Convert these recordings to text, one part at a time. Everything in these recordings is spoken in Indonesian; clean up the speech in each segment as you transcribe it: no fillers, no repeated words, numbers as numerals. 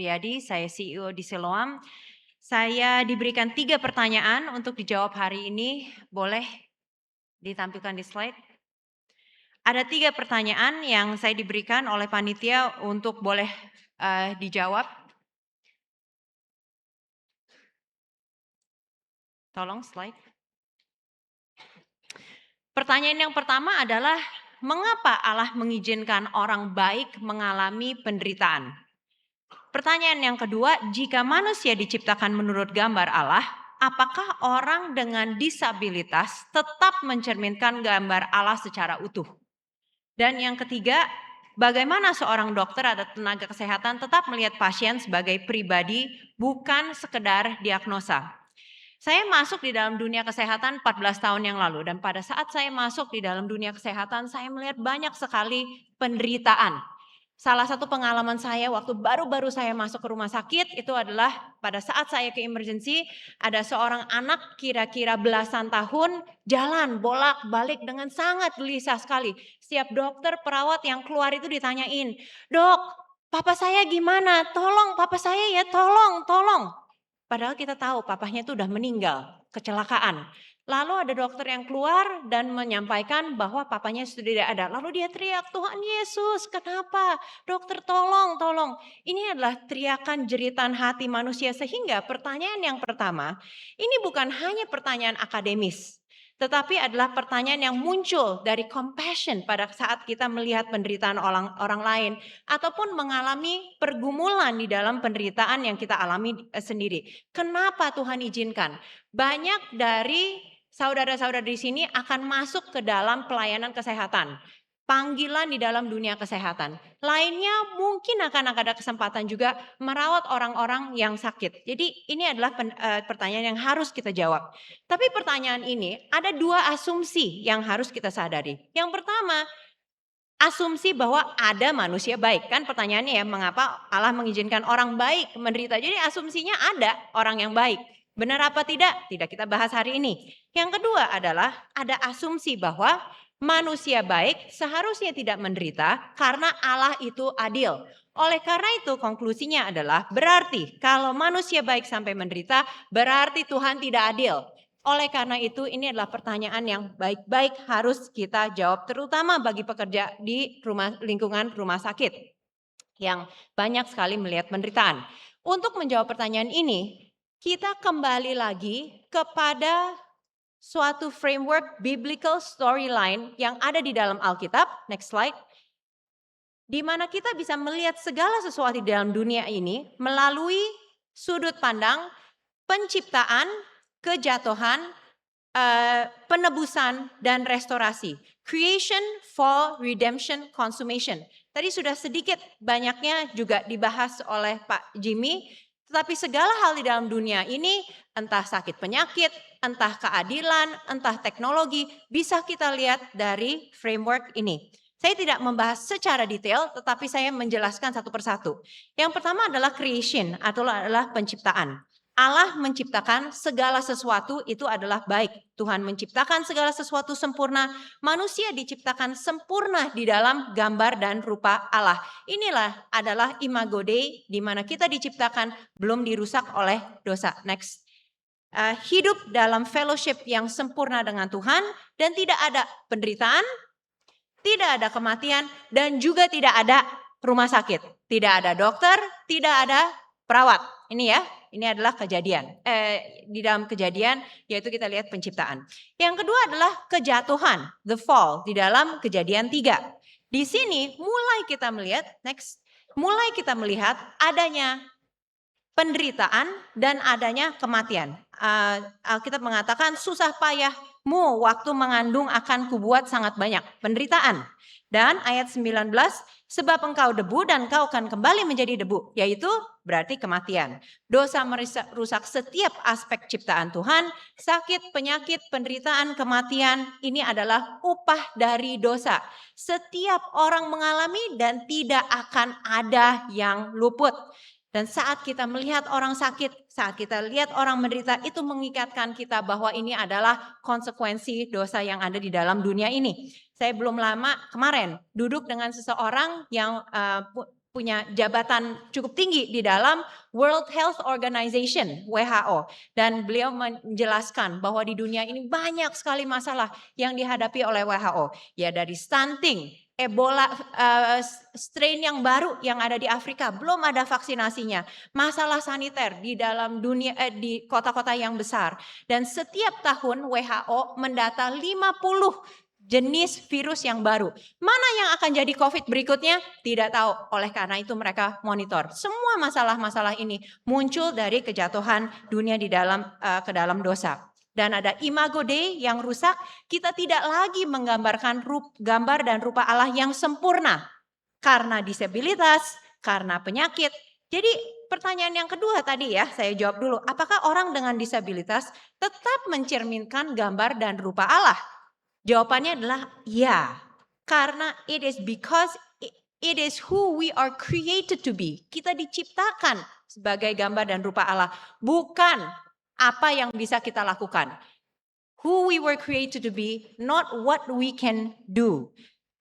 Riyadi, saya CEO di Siloam. Saya diberikan 3 pertanyaan untuk dijawab hari ini. Boleh ditampilkan di slide? Ada 3 pertanyaan yang saya diberikan oleh panitia untuk boleh dijawab. Tolong slide. Pertanyaan yang pertama adalah, mengapa Allah mengizinkan orang baik mengalami penderitaan? Pertanyaan yang kedua, jika manusia diciptakan menurut gambar Allah, apakah orang dengan disabilitas tetap mencerminkan gambar Allah secara utuh? Dan yang ketiga, bagaimana seorang dokter atau tenaga kesehatan tetap melihat pasien sebagai pribadi, bukan sekedar diagnosa? Saya masuk di dalam dunia kesehatan 14 tahun yang lalu, dan pada saat saya masuk di dalam dunia kesehatan, saya melihat banyak sekali penderitaan. Salah satu pengalaman saya waktu baru-baru saya masuk ke rumah sakit itu adalah pada saat saya ke emergency, ada seorang anak kira-kira belasan tahun jalan bolak-balik dengan sangat gelisah sekali. Setiap dokter, perawat yang keluar itu ditanyain, "Dok, papa saya gimana? Tolong papa saya ya, tolong, tolong." Padahal kita tahu papahnya itu udah meninggal, kecelakaan. Lalu ada dokter yang keluar dan menyampaikan bahwa papanya sudah tidak ada. Lalu dia teriak, "Tuhan Yesus, kenapa? Dokter tolong, tolong." Ini adalah teriakan jeritan hati manusia, sehingga pertanyaan yang pertama, ini bukan hanya pertanyaan akademis, tetapi adalah pertanyaan yang muncul dari compassion pada saat kita melihat penderitaan orang lain ataupun mengalami pergumulan di dalam penderitaan yang kita alami sendiri. Kenapa Tuhan izinkan? Banyak dari saudara-saudara di sini akan masuk ke dalam pelayanan kesehatan. Panggilan di dalam dunia kesehatan. Lainnya mungkin akan ada kesempatan juga merawat orang-orang yang sakit. Jadi ini adalah pertanyaan yang harus kita jawab. Tapi pertanyaan ini ada 2 asumsi yang harus kita sadari. Yang pertama, asumsi bahwa ada manusia baik. Kan pertanyaannya ya, mengapa Allah mengizinkan orang baik menderita? Jadi asumsinya ada orang yang baik. Benar apa tidak? Tidak kita bahas hari ini. Yang kedua adalah ada asumsi bahwa manusia baik seharusnya tidak menderita karena Allah itu adil. Oleh karena itu konklusinya adalah berarti kalau manusia baik sampai menderita berarti Tuhan tidak adil. Oleh karena itu ini adalah pertanyaan yang baik-baik harus kita jawab, terutama bagi pekerja di lingkungan rumah sakit yang banyak sekali melihat penderitaan. Untuk menjawab pertanyaan ini, kita kembali lagi kepada suatu framework biblical storyline yang ada di dalam Alkitab. Next slide. Di mana kita bisa melihat segala sesuatu di dalam dunia ini melalui sudut pandang penciptaan, kejatuhan, penebusan dan restorasi. Creation, fall, redemption, consummation. Tadi sudah sedikit banyaknya juga dibahas oleh Pak Jimmy. Tetapi segala hal di dalam dunia ini, entah sakit penyakit, entah keadilan, entah teknologi, bisa kita lihat dari framework ini. Saya tidak membahas secara detail, tetapi saya menjelaskan satu persatu. Yang pertama adalah creation, atau adalah penciptaan. Allah menciptakan segala sesuatu itu adalah baik. Tuhan menciptakan segala sesuatu sempurna. Manusia diciptakan sempurna di dalam gambar dan rupa Allah. Inilah adalah imago Dei, di mana kita diciptakan belum dirusak oleh dosa. Next. Hidup dalam fellowship yang sempurna dengan Tuhan dan tidak ada penderitaan, tidak ada kematian, dan juga tidak ada rumah sakit. Tidak ada dokter, tidak ada perawat. Ini ya, ini adalah kejadian. Di dalam kejadian yaitu kita lihat penciptaan. Yang kedua adalah kejatuhan, the fall, di dalam Kejadian 3. Di sini mulai kita melihat, next, mulai kita melihat adanya penderitaan dan adanya kematian. Alkitab mengatakan susah payahmu waktu mengandung akan kubuat sangat banyak penderitaan. Dan ayat 19, sebab engkau debu dan kau akan kembali menjadi debu, yaitu berarti kematian. Dosa merusak setiap aspek ciptaan Tuhan, sakit, penyakit, penderitaan, kematian, ini adalah upah dari dosa. Setiap orang mengalami dan tidak akan ada yang luput. Dan saat kita melihat orang sakit, saat kita lihat orang menderita, itu mengikatkan kita bahwa ini adalah konsekuensi dosa yang ada di dalam dunia ini. Saya belum lama kemarin duduk dengan seseorang yang punya jabatan cukup tinggi di dalam World Health Organization, WHO. Dan beliau menjelaskan bahwa di dunia ini banyak sekali masalah yang dihadapi oleh WHO. Ya dari stunting, Ebola, strain yang baru yang ada di Afrika, belum ada vaksinasinya. Masalah saniter di dalam dunia, di kota-kota yang besar. Dan setiap tahun WHO mendata 50 jenis virus yang baru. Mana yang akan jadi COVID berikutnya? Tidak tahu. Oleh karena itu mereka monitor. Semua masalah-masalah ini muncul dari kejatuhan dunia di dalam ke dalam dosa. Dan ada imago Dei yang rusak. Kita tidak lagi menggambarkan gambar dan rupa Allah yang sempurna. Karena disabilitas, karena penyakit. Jadi pertanyaan yang kedua tadi ya, saya jawab dulu. Apakah orang dengan disabilitas tetap mencerminkan gambar dan rupa Allah? Jawabannya adalah ya. Karena it is because it is who we are created to be. Kita diciptakan sebagai gambar dan rupa Allah. Bukan apa yang bisa kita lakukan. Who we were created to be, not what we can do.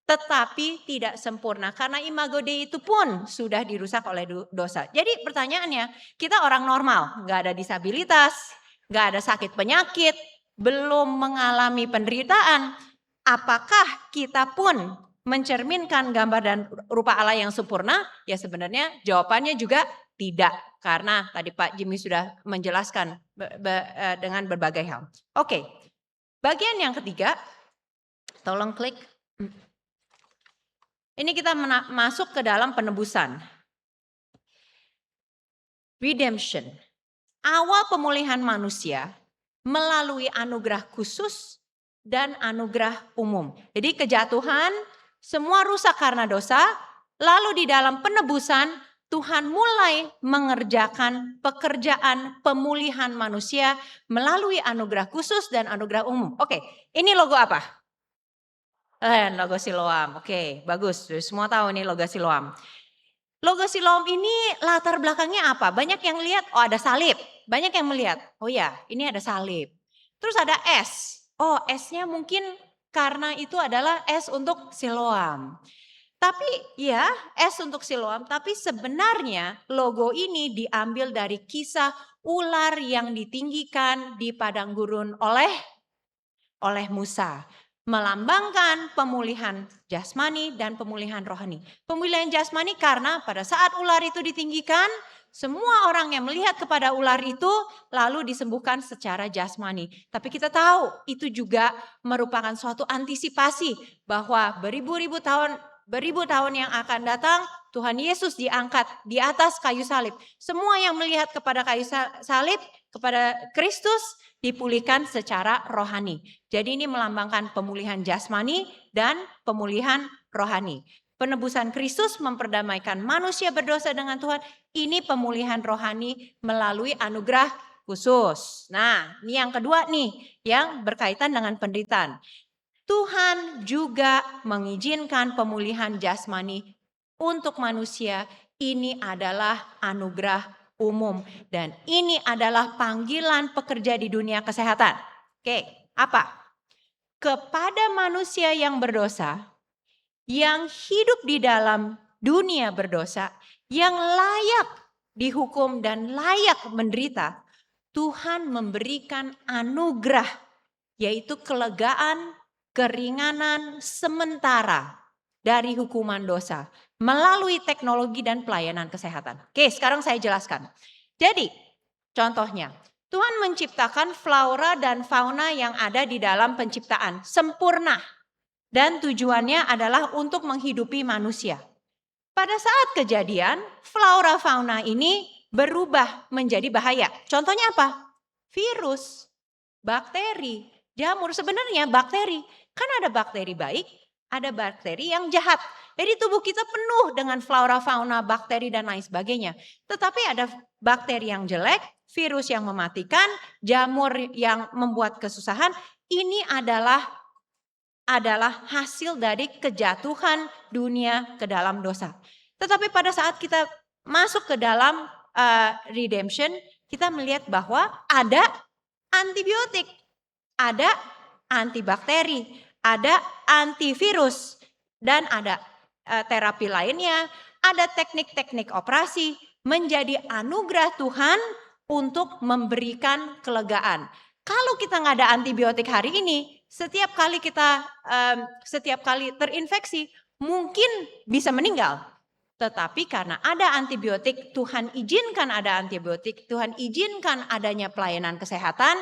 Tetapi tidak sempurna. Karena imago Dei itu pun sudah dirusak oleh dosa. Jadi pertanyaannya, kita orang normal. Gak ada disabilitas, gak ada sakit penyakit, belum mengalami penderitaan, apakah kita pun mencerminkan gambar dan rupa Allah yang sempurna? Ya sebenarnya jawabannya juga tidak. Karena tadi Pak Jimmy sudah menjelaskan dengan berbagai hal. Oke, bagian yang ketiga, tolong klik. Ini kita masuk ke dalam penebusan. Redemption. Awal pemulihan manusia melalui anugerah khusus dan anugerah umum. Jadi kejatuhan, semua rusak karena dosa, lalu di dalam penebusan Tuhan mulai mengerjakan pekerjaan pemulihan manusia melalui anugerah khusus dan anugerah umum. Oke, ini logo apa? Logo Siloam. Oke, bagus. Semua tahu nih logo Siloam. Logo Siloam ini latar belakangnya apa? Banyak yang lihat, oh ada salib. Banyak yang melihat, oh ya ini ada salib. Terus ada S. Oh S-nya mungkin karena itu adalah S untuk Siloam. Tapi ya S untuk Siloam, tapi sebenarnya logo ini diambil dari kisah ular yang ditinggikan di padang gurun oleh Musa. Melambangkan pemulihan jasmani dan pemulihan rohani. Pemulihan jasmani karena pada saat ular itu ditinggikan, semua orang yang melihat kepada ular itu lalu disembuhkan secara jasmani. Tapi kita tahu itu juga merupakan suatu antisipasi bahwa beribu tahun yang akan datang Tuhan Yesus diangkat di atas kayu salib. Semua yang melihat kepada kayu salib, kepada Kristus dipulihkan secara rohani. Jadi ini melambangkan pemulihan jasmani dan pemulihan rohani. Penebusan Kristus memperdamaikan manusia berdosa dengan Tuhan. Ini pemulihan rohani melalui anugerah khusus. Nah, ini yang kedua nih yang berkaitan dengan penderitaan. Tuhan juga mengizinkan pemulihan jasmani untuk manusia. Ini adalah anugerah umum dan ini adalah panggilan pekerja di dunia kesehatan. Oke, apa? Kepada manusia yang berdosa, yang hidup di dalam dunia berdosa, yang layak dihukum dan layak menderita, Tuhan memberikan anugerah, yaitu kelegaan, keringanan sementara dari hukuman dosa melalui teknologi dan pelayanan kesehatan. Oke, sekarang saya jelaskan. Jadi, contohnya, Tuhan menciptakan flora dan fauna yang ada di dalam penciptaan sempurna. Dan tujuannya adalah untuk menghidupi manusia. Pada saat kejadian, flora fauna ini berubah menjadi bahaya. Contohnya apa? Virus, bakteri, jamur. Sebenarnya bakteri, kan ada bakteri baik, ada bakteri yang jahat. Jadi tubuh kita penuh dengan flora, fauna, bakteri dan lain sebagainya. Tetapi ada bakteri yang jelek, virus yang mematikan, jamur yang membuat kesusahan. Ini adalah hasil dari kejatuhan dunia ke dalam dosa. Tetapi pada saat kita masuk ke dalam redemption, kita melihat bahwa ada antibiotik, ada antibakteri, ada antivirus, dan ada terapi lainnya, ada teknik-teknik operasi, menjadi anugerah Tuhan untuk memberikan kelegaan. Kalau kita nggak ada antibiotik hari ini, setiap kali terinfeksi, mungkin bisa meninggal. Tetapi karena ada antibiotik, Tuhan izinkan ada antibiotik, Tuhan izinkan adanya pelayanan kesehatan,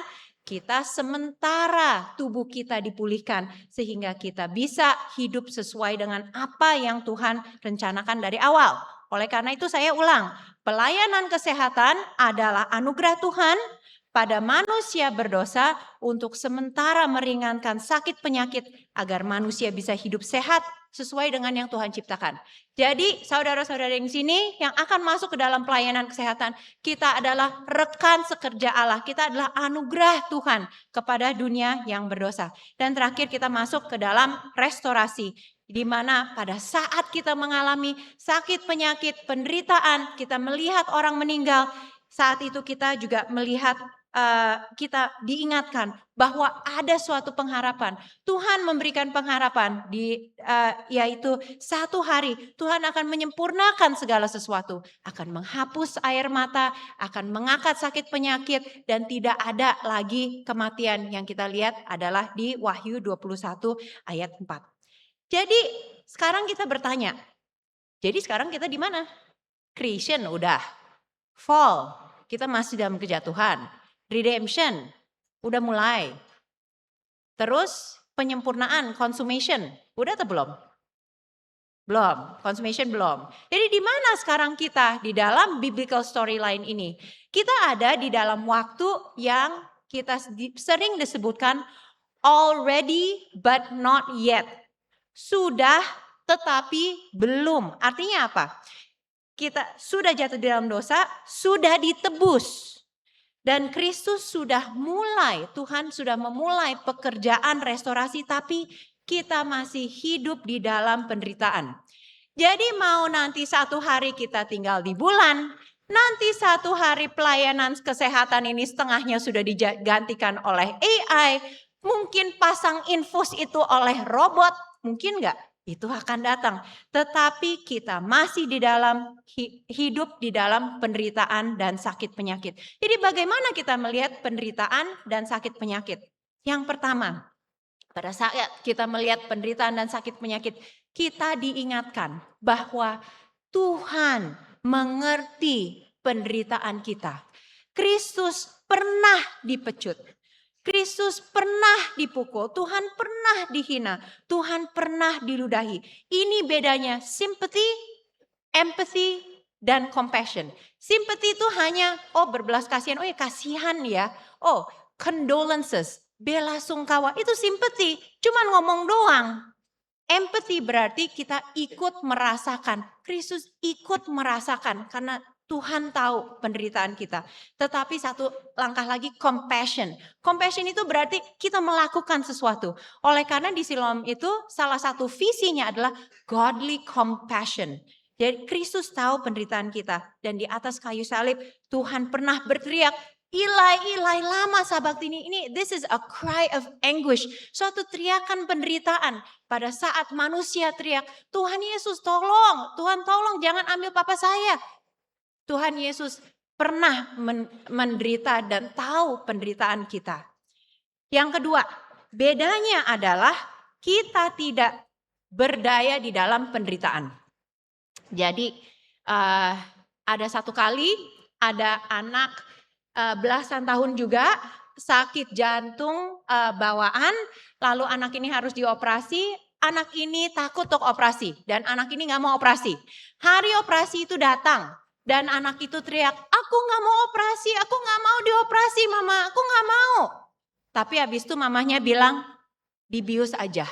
kita sementara tubuh kita dipulihkan sehingga kita bisa hidup sesuai dengan apa yang Tuhan rencanakan dari awal. Oleh karena itu saya ulang, pelayanan kesehatan adalah anugerah Tuhan pada manusia berdosa untuk sementara meringankan sakit penyakit agar manusia bisa hidup sehat sesuai dengan yang Tuhan ciptakan. Jadi saudara-saudara yang sini yang akan masuk ke dalam pelayanan kesehatan, kita adalah rekan sekerja Allah. Kita adalah anugerah Tuhan kepada dunia yang berdosa. Dan terakhir kita masuk ke dalam restorasi. Di mana pada saat kita mengalami sakit penyakit, penderitaan, kita melihat orang meninggal. Saat itu kita juga melihat kita diingatkan bahwa ada suatu pengharapan. Tuhan memberikan pengharapan yaitu satu hari Tuhan akan menyempurnakan segala sesuatu, akan menghapus air mata, akan mengangkat sakit penyakit dan tidak ada lagi kematian. Yang kita lihat adalah di Wahyu 21 ayat 4. Jadi sekarang kita bertanya, jadi sekarang kita di mana? Creation udah, fall, kita masih dalam kejatuhan. Redemption, udah mulai. Terus penyempurnaan, consummation, udah atau belum? Belum, consummation belum. Jadi di mana sekarang kita di dalam biblical storyline ini? Kita ada di dalam waktu yang kita sering disebutkan already but not yet. Sudah tetapi belum. Artinya apa? Kita sudah jatuh di dalam dosa, sudah ditebus. Dan Kristus sudah mulai, Tuhan sudah memulai pekerjaan restorasi, tapi kita masih hidup di dalam penderitaan. Jadi mau nanti satu hari kita tinggal di bulan, nanti satu hari pelayanan kesehatan ini setengahnya sudah digantikan oleh AI, mungkin pasang infus itu oleh robot, mungkin enggak? Itu akan datang. Tetapi kita masih di dalam hidup di dalam penderitaan dan sakit penyakit. Jadi bagaimana kita melihat penderitaan dan sakit penyakit? Yang pertama, pada saat kita melihat penderitaan dan sakit penyakit, kita diingatkan bahwa Tuhan mengerti penderitaan kita. Kristus pernah dipecut. Kristus pernah dipukul, Tuhan pernah dihina, Tuhan pernah diludahi. Ini bedanya sympathy, empathy, dan compassion. Sympathy itu hanya, berbelas kasihan, ya kasihan ya. Condolences, bela sungkawa, itu sympathy, cuman ngomong doang. Empathy berarti kita ikut merasakan, Kristus ikut merasakan karena Tuhan tahu penderitaan kita. Tetapi satu langkah lagi compassion. Compassion itu berarti kita melakukan sesuatu. Oleh karena di Siloam itu salah satu visinya adalah godly compassion. Jadi Kristus tahu penderitaan kita. Dan di atas kayu salib Tuhan pernah berteriak, Ilai, Ilai, lama sabachthani. Ini this is a cry of anguish. Suatu teriakan penderitaan. Pada saat manusia teriak, Tuhan Yesus tolong, Tuhan tolong jangan ambil papa saya. Tuhan Yesus pernah menderita dan tahu penderitaan kita. Yang kedua, bedanya adalah kita tidak berdaya di dalam penderitaan. Jadi ada satu kali ada anak belasan tahun juga sakit jantung bawaan, lalu anak ini harus dioperasi. Anak ini takut untuk operasi dan anak ini gak mau operasi. Hari operasi itu datang. Dan anak itu teriak, aku gak mau operasi, aku gak mau dioperasi mama, aku gak mau. Tapi habis itu mamanya bilang, dibius aja.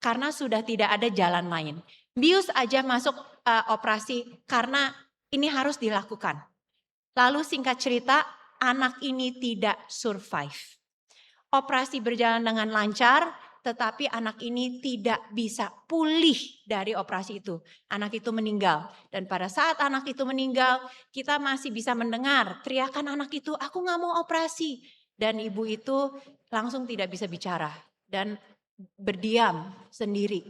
Karena sudah tidak ada jalan lain. Bius aja masuk operasi karena ini harus dilakukan. Lalu singkat cerita, anak ini tidak survive. Operasi berjalan dengan lancar, tetapi anak ini tidak bisa pulih dari operasi itu. Anak itu meninggal. Dan pada saat anak itu meninggal, kita masih bisa mendengar teriakan anak itu, aku gak mau operasi. Dan ibu itu langsung tidak bisa bicara. Dan berdiam sendiri.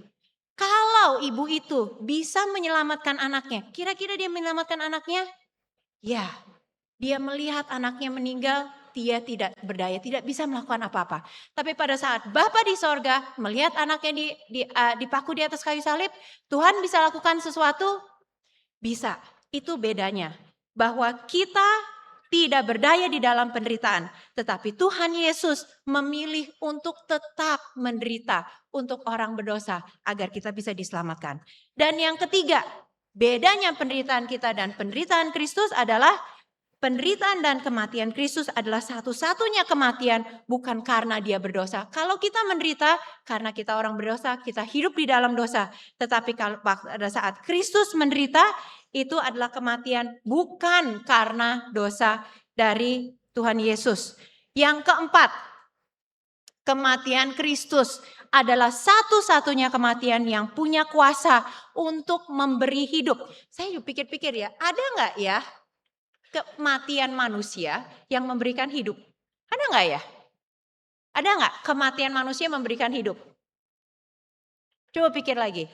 Kalau ibu itu bisa menyelamatkan anaknya, kira-kira dia menyelamatkan anaknya? Ya, dia melihat anaknya meninggal, dia tidak berdaya, tidak bisa melakukan apa-apa. Tapi pada saat Bapa di sorga melihat anaknya dipaku di atas kayu salib, Tuhan bisa lakukan sesuatu? Bisa. Itu bedanya. Bahwa kita tidak berdaya di dalam penderitaan. Tetapi Tuhan Yesus memilih untuk tetap menderita untuk orang berdosa agar kita bisa diselamatkan. Dan yang ketiga, bedanya penderitaan kita dan penderitaan Kristus adalah penderitaan dan kematian Kristus adalah satu-satunya kematian bukan karena dia berdosa. Kalau kita menderita karena kita orang berdosa, kita hidup di dalam dosa. Tetapi kalau pada saat Kristus menderita, itu adalah kematian bukan karena dosa dari Tuhan Yesus. Yang keempat, kematian Kristus adalah satu-satunya kematian yang punya kuasa untuk memberi hidup. Saya pikir-pikir ya, ada nggak ya kematian manusia yang memberikan hidup? Ada nggak ya? Ada nggak kematian manusia memberikan hidup? Coba pikir lagi.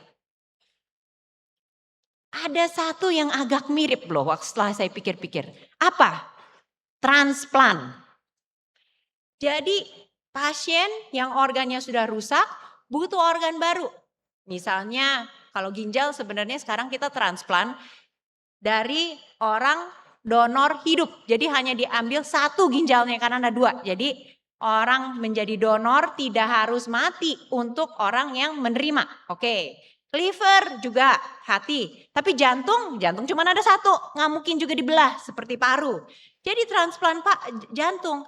Ada satu yang agak mirip loh setelah saya pikir-pikir. Apa? Transplant. Jadi pasien yang organnya sudah rusak butuh organ baru. Misalnya kalau ginjal sebenarnya sekarang kita transplant dari orang donor hidup. Jadi hanya diambil satu ginjalnya karena ada dua. Jadi orang menjadi donor tidak harus mati untuk orang yang menerima. Oke. Liver juga hati. Tapi jantung cuma ada satu. Nggak mungkin juga dibelah seperti paru. Jadi transplant jantung.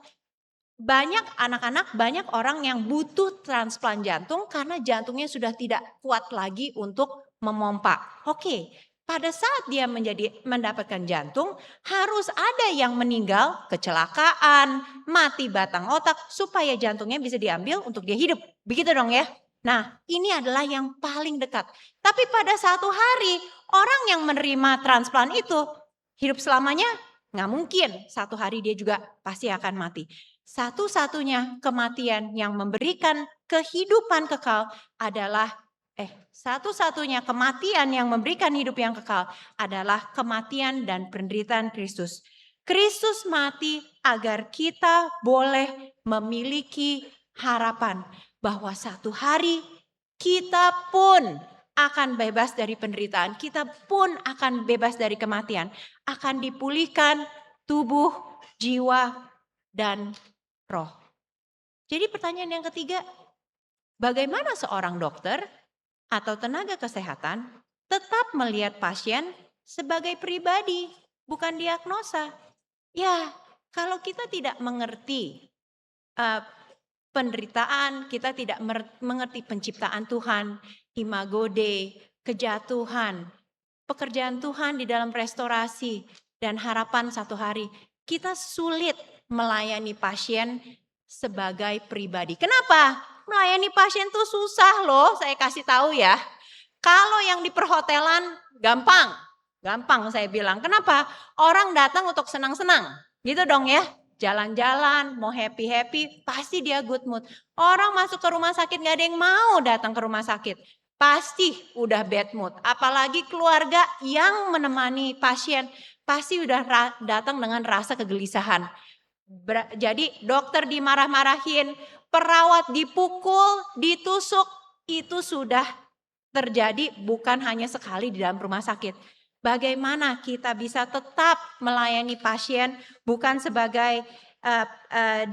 Banyak anak-anak, banyak orang yang butuh transplant jantung karena jantungnya sudah tidak kuat lagi untuk memompa. Oke, pada saat dia mendapatkan jantung, harus ada yang meninggal, kecelakaan, mati batang otak, supaya jantungnya bisa diambil untuk dia hidup. Begitu dong ya. Nah, ini adalah yang paling dekat. Tapi pada satu hari, orang yang menerima transplant itu hidup selamanya? Nggak mungkin. Satu hari dia juga pasti akan mati. Satu-satunya kematian yang memberikan kehidupan kekal adalah satu-satunya kematian yang memberikan hidup yang kekal adalah kematian dan penderitaan Kristus. Kristus mati agar kita boleh memiliki harapan bahwa satu hari kita pun akan bebas dari penderitaan, kita pun akan bebas dari kematian, akan dipulihkan tubuh, jiwa, dan roh. Jadi pertanyaan yang ketiga, bagaimana seorang dokter atau tenaga kesehatan tetap melihat pasien sebagai pribadi, bukan diagnosa? Ya, kalau kita tidak mengerti penderitaan, kita tidak mengerti penciptaan Tuhan, imago Dei, kejatuhan, pekerjaan Tuhan di dalam restorasi, dan harapan satu hari, kita sulit melayani pasien sebagai pribadi. Kenapa? Melayani pasien tuh susah loh, saya kasih tahu ya. Kalau yang di perhotelan gampang saya bilang. Kenapa? Orang datang untuk senang-senang, gitu dong ya. Jalan-jalan, mau happy-happy, pasti dia good mood. Orang masuk ke rumah sakit gak ada yang mau datang ke rumah sakit. Pasti udah bad mood. Apalagi keluarga yang menemani pasien, pasti udah datang dengan rasa kegelisahan. Jadi dokter dimarah-marahin, perawat dipukul, ditusuk, itu sudah terjadi bukan hanya sekali di dalam rumah sakit. Bagaimana kita bisa tetap melayani pasien bukan sebagai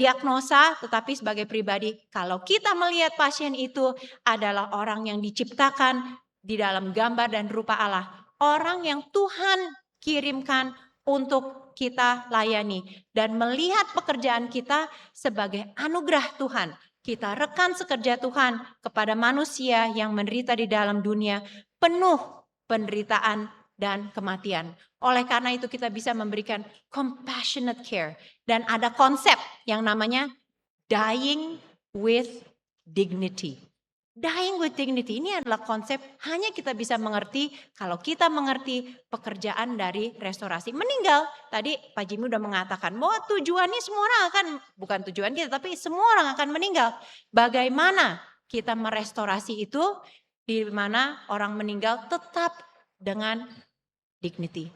diagnosa tetapi sebagai pribadi. Kalau kita melihat pasien itu adalah orang yang diciptakan di dalam gambar dan rupa Allah. Orang yang Tuhan kirimkan untuk kita layani dan melihat pekerjaan kita sebagai anugerah Tuhan. Kita rekan sekerja Tuhan kepada manusia yang menderita di dalam dunia penuh penderitaan dan kematian. Oleh karena itu kita bisa memberikan compassionate care. Dan ada konsep yang namanya dying with dignity. Dying with dignity ini adalah konsep hanya kita bisa mengerti kalau kita mengerti pekerjaan dari restorasi. Meninggal, tadi Pak Jimmy udah mengatakan bahwa tujuannya semua orang akan, bukan tujuan kita tapi semua orang akan meninggal. Bagaimana kita merestorasi itu? di mana orang meninggal tetap dengan dignity.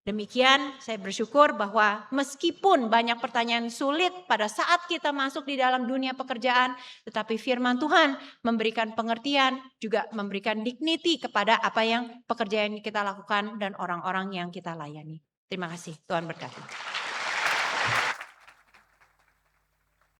Demikian saya bersyukur bahwa meskipun banyak pertanyaan sulit pada saat kita masuk di dalam dunia pekerjaan, tetapi firman Tuhan memberikan pengertian, juga memberikan dignity kepada apa yang pekerjaan yang kita lakukan dan orang-orang yang kita layani. Terima kasih, Tuhan berkati.